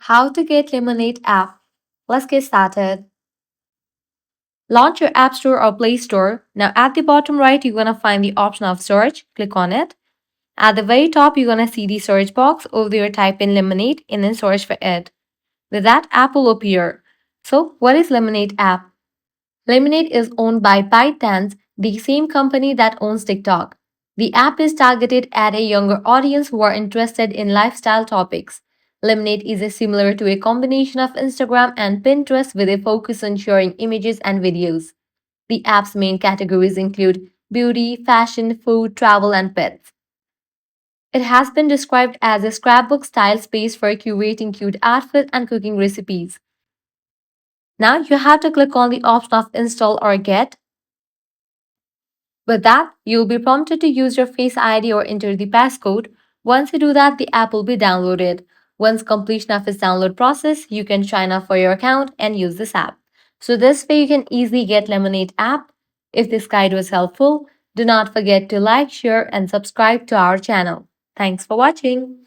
How to get Lemonade app. Let's get started. Launch your App Store or Play Store. Now at the bottom right, you're gonna find the option of search. Click on it. At the very top, you're gonna see the search box. Over there, type in Lemonade and then search for it. With that, app will appear. So, what is Lemonade app? Lemonade is owned by ByteDance, the same company that owns TikTok. The app is targeted at a younger audience who are interested in lifestyle topics. Lemonade is similar to a combination of Instagram and Pinterest with a focus on sharing images and videos. The app's main categories include beauty, fashion, food, travel, and pets. It has been described as a scrapbook style space for curating cute outfits and cooking recipes. Now you have to click on the option of install or get. With that, you'll be prompted to use your Face ID or enter the passcode. Once you do that, the app will be downloaded. Once completion of its download process, you can sign up for your account and use this app. So this way you can easily get Lemonade app. If this guide was helpful, do not forget to like, share and subscribe to our channel. Thanks for watching.